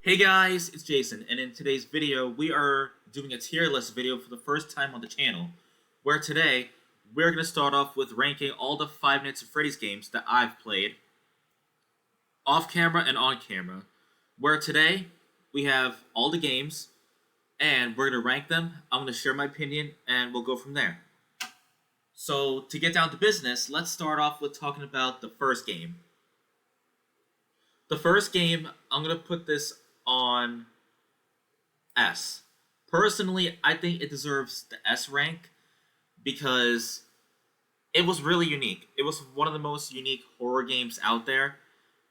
Hey guys, it's Jason, and in today's video, we are doing a tier list video for the first time on the channel, where today, we're going to start off with ranking all the Five Nights at Freddy's games that I've played, off camera and on camera, where today, we have all the games, and we're going to rank them, I'm going to share my opinion, and we'll go from there. So, to get down to business, let's start off with talking about the first game. The first game, I'm going to put this on S. Personally, I think it deserves the S rank because it was really unique. It was one of the most unique horror games out there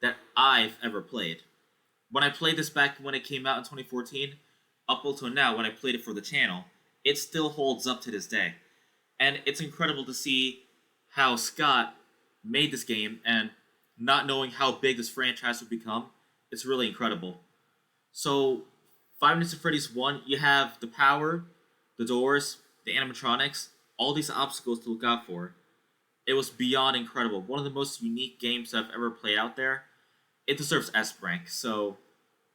that I've ever played. When I played this back when it came out in 2014, up until now when I played it for the channel, it still holds up to this day. And it's incredible to see how Scott made this game, and not knowing how big this franchise would become, it's really incredible. So, Five Nights at Freddy's 1, you have the power, the doors, the animatronics, all these obstacles to look out for. It was beyond incredible. One of the most unique games I've ever played out there. It deserves S rank, so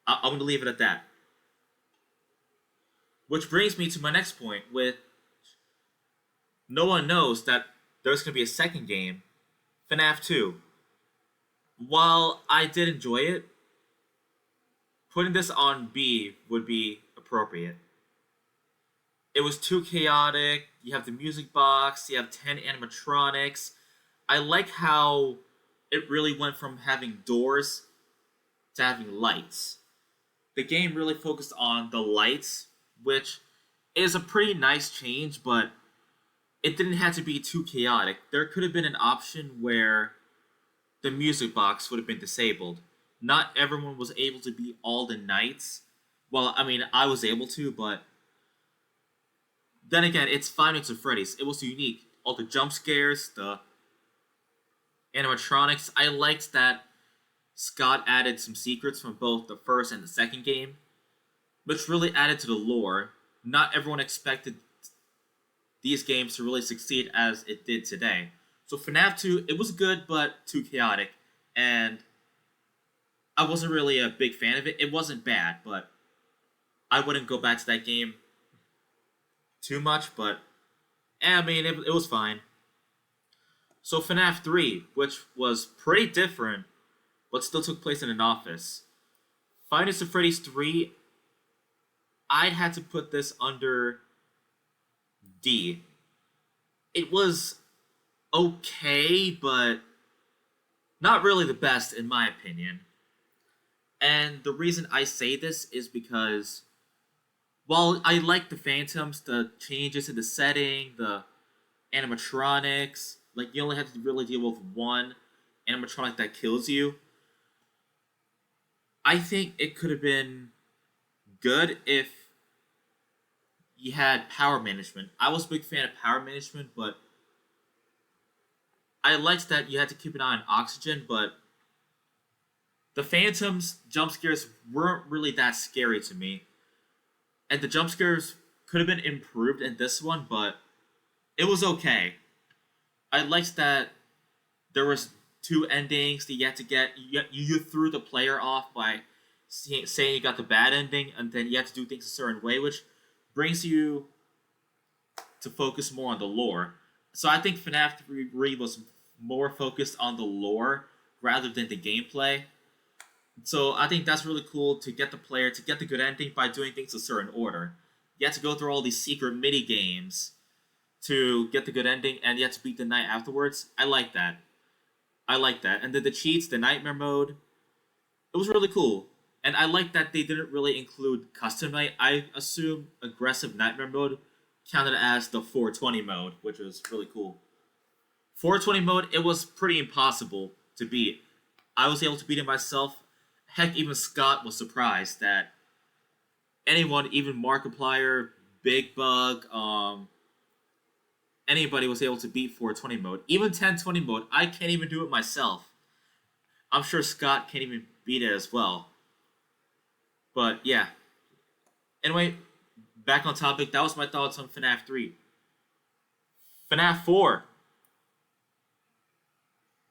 I'm going to leave it at that. Which brings me to my next point, with no one knows that there's going to be a second game, FNAF 2. While I did enjoy it, putting this on B would be appropriate. It was too chaotic. You have the music box, you have 10 animatronics. I like how it really went from having doors to having lights. The game really focused on the lights, which is a pretty nice change, but it didn't have to be too chaotic. There could have been an option where the music box would have been disabled. Not everyone was able to beat all the nights. Well, I mean, I was able to, but then again, it's Five Nights at Freddy's. It was unique. All the jump scares, the animatronics. I liked that Scott added some secrets from both the first and the second game, which really added to the lore. Not everyone expected these games to really succeed as it did today. So FNAF 2, it was good, but too chaotic, and I wasn't really a big fan of it. It wasn't bad, but I wouldn't go back to that game too much, but I mean, it was fine. So FNAF 3, which was pretty different, but still took place in an office. Five Nights at Freddy's 3, I'd had to put this under D. It was okay, but not really the best in my opinion. And the reason I say this is because while I like the Phantoms, the changes in the setting, the animatronics, like you only have to really deal with one animatronic that kills you, I think it could have been good if you had power management. I was a big fan of power management, but I liked that you had to keep an eye on oxygen, but the Phantoms jump scares weren't really that scary to me. And the jump scares could have been improved in this one, but it was okay. I liked that there was two endings that you had to get. You threw the player off by saying you got the bad ending, and then you had to do things a certain way, which brings you to focus more on the lore. So I think FNAF 3 was more focused on the lore rather than the gameplay. So I think that's really cool to get the player to get the good ending by doing things a certain order. You have to go through all these secret mini games to get the good ending, and you have to beat the night afterwards. I like that. And then the cheats, the nightmare mode, it was really cool. And I like that they didn't really include custom night. I assume aggressive nightmare mode counted as the 420 mode, which was really cool. 420 mode, it was pretty impossible to beat. I was able to beat it myself. Heck, even Scott was surprised that anyone, even Markiplier, Big Bug, anybody was able to beat 420 mode. Even 1020 mode, I can't even do it myself. I'm sure Scott can't even beat it as well. But yeah. Anyway, back on topic, that was my thoughts on FNAF 3. FNAF 4.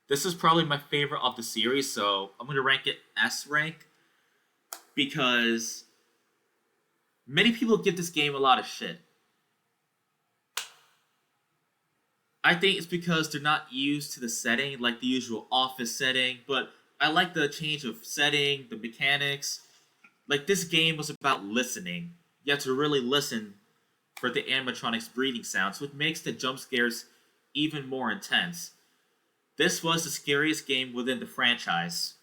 This is probably my favorite of the series, so I'm going to rank it S rank. because many people give this game a lot of shit. I think it's because they're not used to the setting, like the usual office setting, but I like the change of setting, the mechanics. Like, this game was about listening. You have to really listen for the animatronics breathing sounds, which makes the jump scares even more intense. This was the scariest game within the franchise.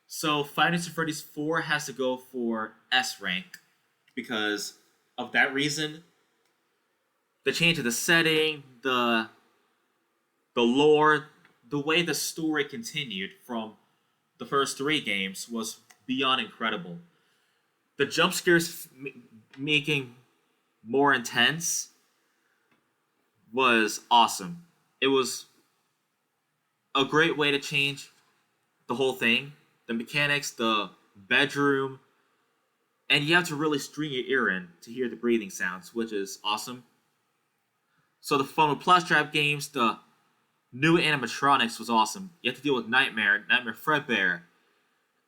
So Five Nights at Freddy's 4 has to go for S rank because of that reason. The change of the setting, the lore, the way the story continued from the first three games was beyond incredible. The jump scares making more intense was awesome. It was a great way to change the whole thing. The mechanics, the bedroom, and you have to really string your ear in to hear the breathing sounds, which is awesome. So the fun with Plus Trap games, the new animatronics was awesome. You have to deal with Nightmare Fredbear,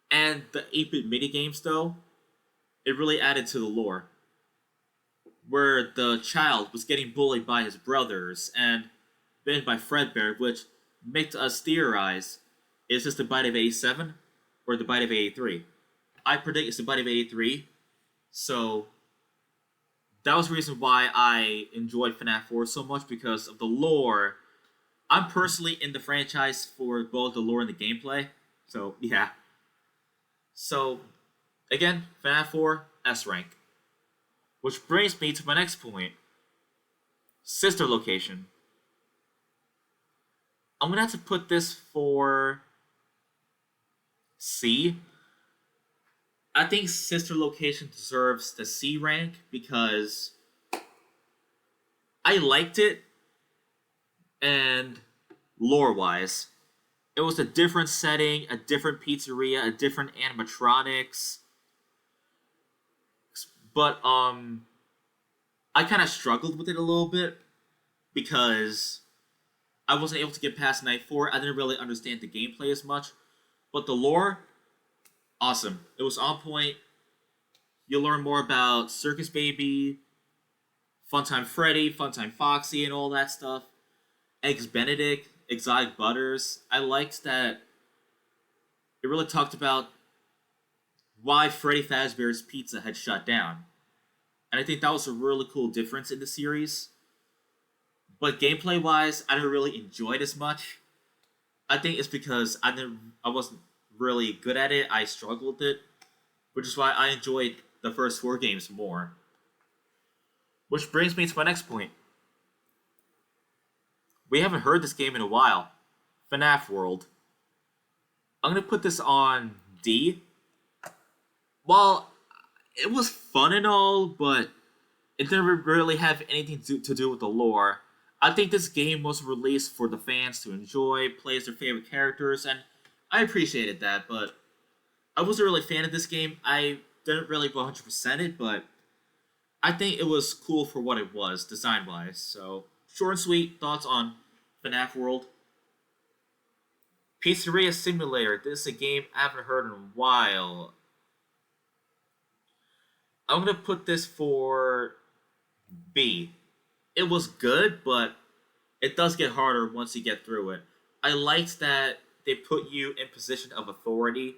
and the 8-bit mini games though, it really added to the lore. Where the child was getting bullied by his brothers and bitten by Fredbear, which makes us theorize, is this the bite of 87 or the bite of 83? I predict it's the bite of 83, so that was the reason why I enjoyed FNAF 4 so much, because of the lore. I'm personally in the franchise for both the lore and the gameplay, so yeah. So, again, FNAF 4, S rank. Which brings me to my next point. Sister location. I'm gonna have to put this for C. I think Sister Location deserves the C rank because I liked it, and lore-wise, it was a different setting, a different pizzeria, a different animatronics. But I kind of struggled with it a little bit because I wasn't able to get past Night 4. I didn't really understand the gameplay as much. But the lore, awesome. It was on point. You'll learn more about Circus Baby, Funtime Freddy, Funtime Foxy, and all that stuff. Eggs Benedict, Exotic Butters. I liked that it really talked about why Freddy Fazbear's Pizza had shut down. And I think that was a really cool difference in the series. But gameplay-wise, I didn't really enjoy it as much. I think it's because I wasn't really good at it. I struggled with it, which is why I enjoyed the first 4 games more. Which brings me to my next point. We haven't heard this game in a while. FNAF World. I'm going to put this on D. Well, it was fun and all, but it didn't really have anything to do with the lore. I think this game was released for the fans to enjoy, play as their favorite characters, and I appreciated that, but I wasn't really a fan of this game. I didn't really 100% it, but I think it was cool for what it was, design-wise. So, short and sweet thoughts on FNAF World. Pizzeria Simulator. This is a game I haven't heard in a while. I'm going to put this for B. It was good, but it does get harder once you get through it. I liked that they put you in position of authority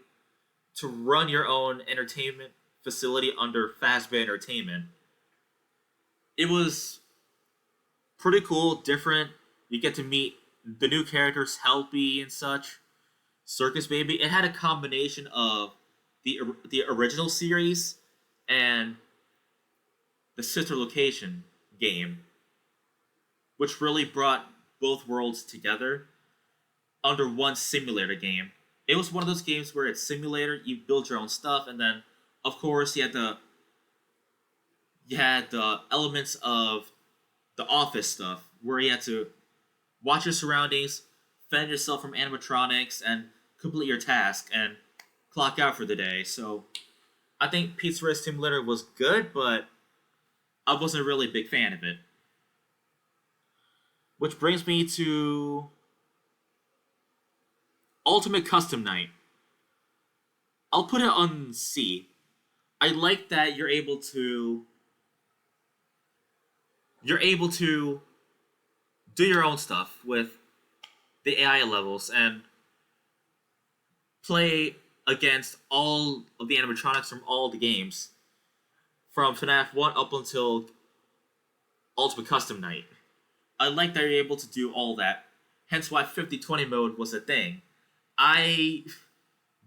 to run your own entertainment facility under Fazbear Entertainment. It was pretty cool, different. You get to meet the new characters, Helpy and such. Circus Baby. It had a combination of the original series and the Sister Location game, which really brought both worlds together under one simulator game. It was one of those games where it's simulator, you build your own stuff, and then, of course, you had the elements of the office stuff, where you had to watch your surroundings, fend yourself from animatronics, and complete your task, and clock out for the day. So, I think Pizzeria Simulator was good, but I wasn't really a big fan of it. Which brings me to Ultimate Custom Night. I'll put it on C. I like that you're able to do your own stuff with the AI levels and play against all of the animatronics from all the games, from FNAF 1 up until Ultimate Custom Night. I like that you're able to do all that, hence why 50/20 mode was a thing. I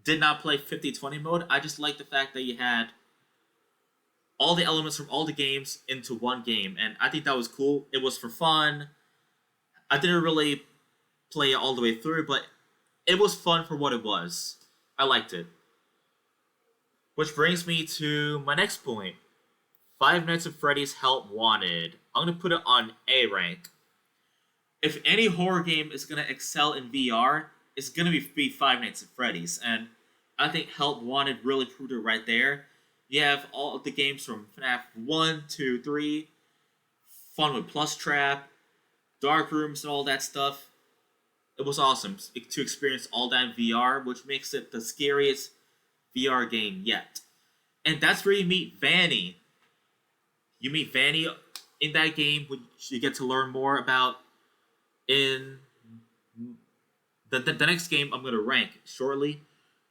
did not play 50/20 mode, I just like the fact that you had all the elements from all the games into one game, and I think that was cool. It was for fun. I didn't really play it all the way through, but it was fun for what it was. I liked it. Which brings me to my next point. Five Nights at Freddy's Help Wanted. I'm going to put it on A rank. If any horror game is going to excel in VR, it's going to be Five Nights at Freddy's. And I think Help Wanted really proved it right there. You have all of the games from FNAF 1, 2, 3, Fun with Plus Trap, Dark Rooms, and all that stuff. It was awesome to experience all that in VR, which makes it the scariest VR game yet. And that's where you meet Vanny. You meet Vanny in that game, which you get to learn more about in the next game I'm going to rank shortly.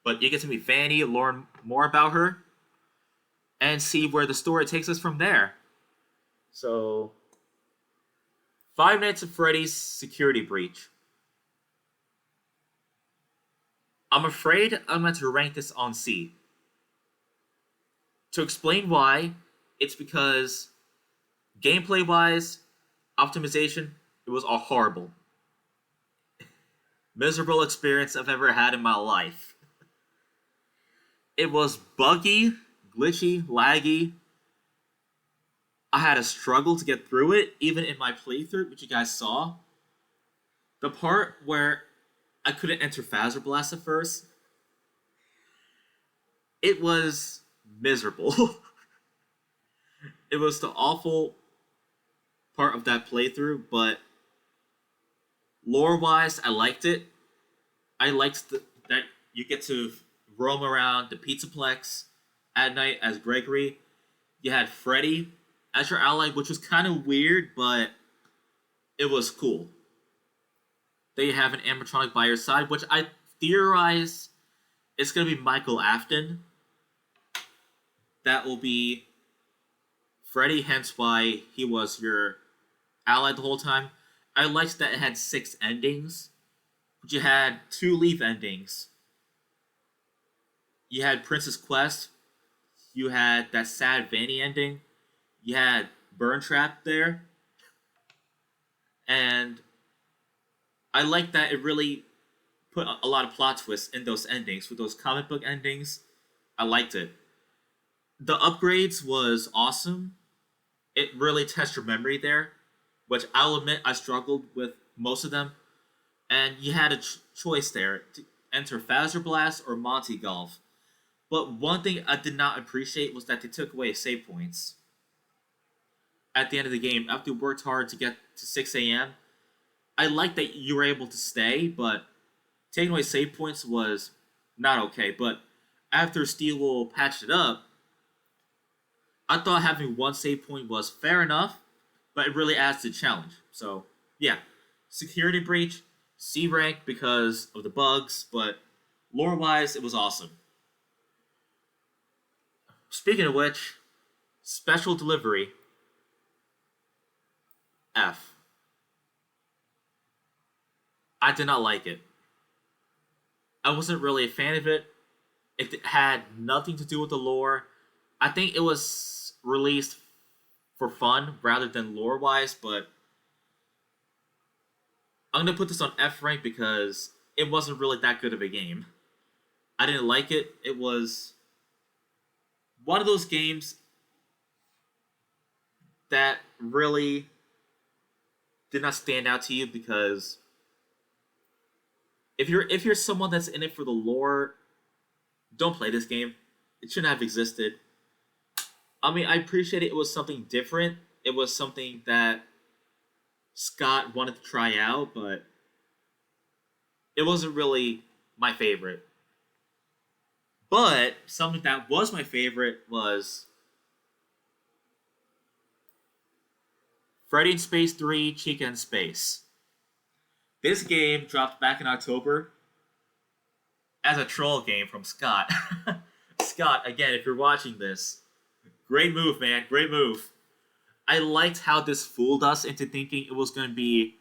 But you get to meet Vanny, learn more about her, and see where the story takes us from there. So, Five Nights at Freddy's Security Breach. I'm afraid I'm going to rank this on C. To explain why, it's because gameplay-wise, optimization, it was all horrible. Miserable experience I've ever had in my life. It was buggy, glitchy, laggy. I had a struggle to get through it, even in my playthrough, which you guys saw. The part where I couldn't enter Phaser Blast at first, it was miserable. It was the awful part of that playthrough, but lore-wise, I liked it. I liked that you get to roam around the Pizzaplex at night as Gregory. You had Freddy as your ally, which was kind of weird, but it was cool. Then you have an animatronic by your side, which I theorize it's going to be Michael Afton. That will be Freddy, hence why he was your ally the whole time. I liked that it had 6 endings, but you had 2 Leaf endings. You had Princess Quest, you had that sad Vanny ending, you had Burn Trap there, and I like that it really put a lot of plot twists in those endings. With those comic book endings, I liked it. The upgrades was awesome. It really tests your memory there, which I'll admit I struggled with most of them. And you had a choice there to enter Phaser Blast or Monty Golf. But one thing I did not appreciate was that they took away save points. At the end of the game, after you worked hard to get to 6 a.m., I like that you were able to stay, but taking away save points was not okay. But after Steel patched it up, I thought having 1 save point was fair enough, but it really adds to the challenge. So, yeah. Security Breach, C rank because of the bugs, but lore-wise, it was awesome. Speaking of which, Special Delivery, F. I did not like it. I wasn't really a fan of it. It had nothing to do with the lore. I think it was released for fun rather than lore-wise, but I'm going to put this on F rank because it wasn't really that good of a game. I didn't like it. It was one of those games that really did not stand out to you because if you're someone that's in it for the lore, don't play this game. It shouldn't have existed. I mean, I appreciate it was something different. It was something that Scott wanted to try out, but it wasn't really my favorite. But something that was my favorite was Freddy in Space 3 Chica in Space. This game dropped back in October as a troll game from Scott. Scott, again, if you're watching this, great move, man. Great move. I liked how this fooled us into thinking it was going to be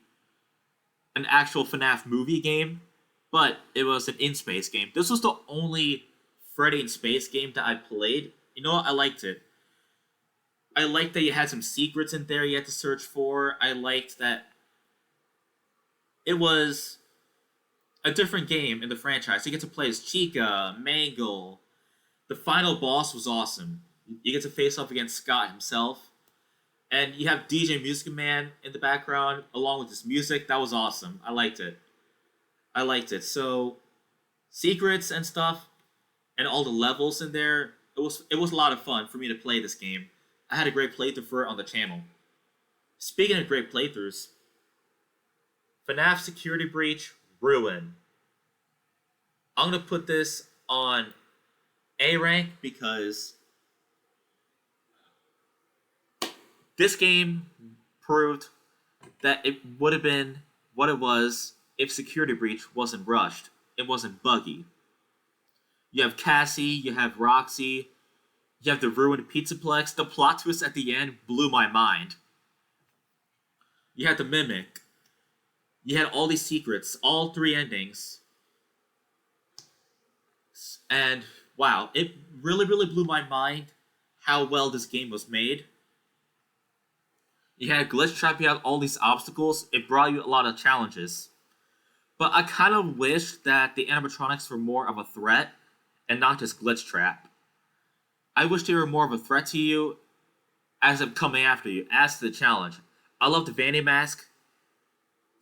an actual FNAF movie game, but it was an in-space game. This was the only Freddy in Space game that I played. You know what? I liked it. I liked that you had some secrets in there you had to search for. I liked that it was a different game in the franchise. You get to play as Chica, Mangle. The final boss was awesome. You get to face off against Scott himself. And you have DJ Music Man in the background along with his music. That was awesome. I liked it. I liked it. So, secrets and stuff, and all the levels in there, it was a lot of fun for me to play this game. I had a great playthrough for it on the channel. Speaking of great playthroughs, FNAF Security Breach Ruin. I'm going to put this on A rank because this game proved that it would have been what it was if Security Breach wasn't rushed. It wasn't buggy. You have Cassie, you have Roxy, you have the ruined Pizzaplex. The plot twist at the end blew my mind. You had the Mimic. You had all these secrets, all 3 endings. And wow, it really, really blew my mind how well this game was made. You had a glitch trap, you had all these obstacles. It brought you a lot of challenges. But I kind of wish that the animatronics were more of a threat and not just glitch trap. I wish they were more of a threat to you as of coming after you, as to the challenge. I love the Vanity Mask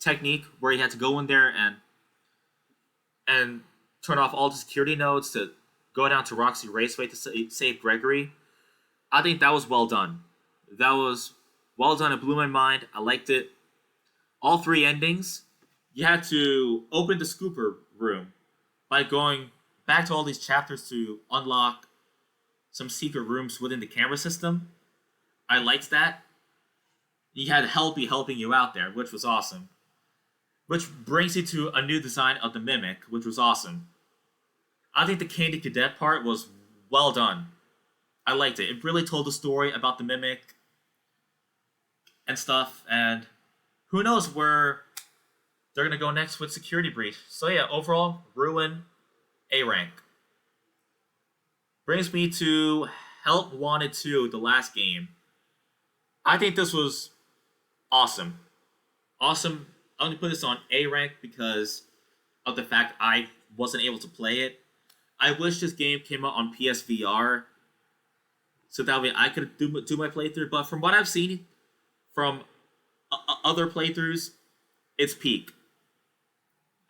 technique where you had to go in there and turn off all the security nodes to go down to Roxy Raceway to save Gregory. I think that was well done. That was well done. It blew my mind. I liked it. All 3 endings, you had to open the scooper room by going back to all these chapters to unlock some secret rooms within the camera system. I liked that. You had Helpy helping you out there, which was awesome. Which brings you to a new design of the Mimic, which was awesome. I think the Candy Cadet part was well done. I liked it. It really told the story about the Mimic and stuff, and who knows where they're going to go next with Security Breach. So yeah, overall, Ruin, A rank. Brings me to Help Wanted 2, the last game. I think this was awesome. Awesome. I'm going to put this on A rank because of the fact I wasn't able to play it. I wish this game came out on PSVR so that way I could do my playthrough. But from what I've seen from other playthroughs, it's peak.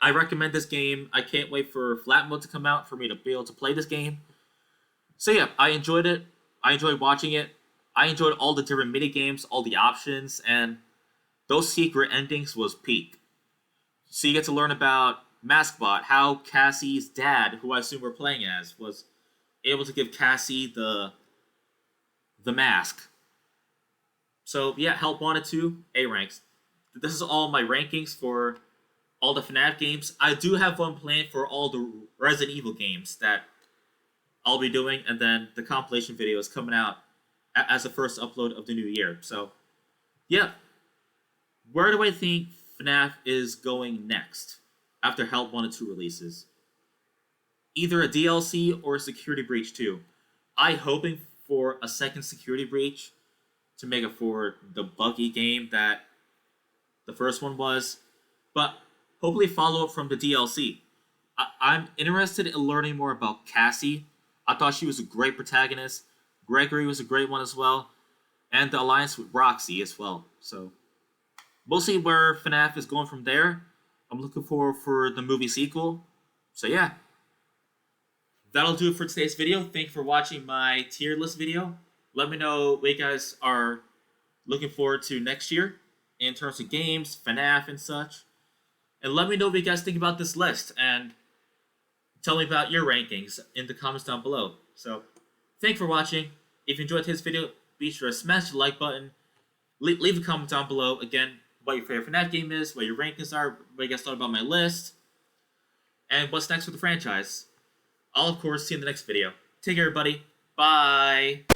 I recommend this game. I can't wait for flat mode to come out for me to be able to play this game. So yeah, I enjoyed it. I enjoyed watching it. I enjoyed all the different mini games, all the options, and those secret endings was peak. So you get to learn about Maskbot, how Cassie's dad, who I assume we're playing as, was able to give Cassie the mask. So yeah, Help Wanted 2, A ranks. This is all my rankings for all the FNAF games. I do have one planned for all the Resident Evil games that I'll be doing, and then the compilation video is coming out as the first upload of the new year. So yeah, where do I think FNAF is going next after Help 1 and 2 releases? Either a DLC or a Security Breach 2. I'm hoping for a second Security Breach to make it for the buggy game that the first one was, but hopefully follow up from the DLC. I'm interested in learning more about Cassie. I thought she was a great protagonist. Gregory was a great one as well, and the alliance with Roxy as well. So we'll see where FNAF is going from there. I'm looking forward for the movie sequel. So yeah, that'll do it for today's video. Thank you for watching my tier list video. Let me know what you guys are looking forward to next year in terms of games, FNAF, and such. And let me know what you guys think about this list. And tell me about your rankings in the comments down below. So, thanks for watching. If you enjoyed this video, be sure to smash the like button. Leave a comment down below, again, what your favorite FNAF game is, what your rankings are, what you guys thought about my list, and what's next for the franchise. I'll, of course, see you in the next video. Take care, everybody. Bye!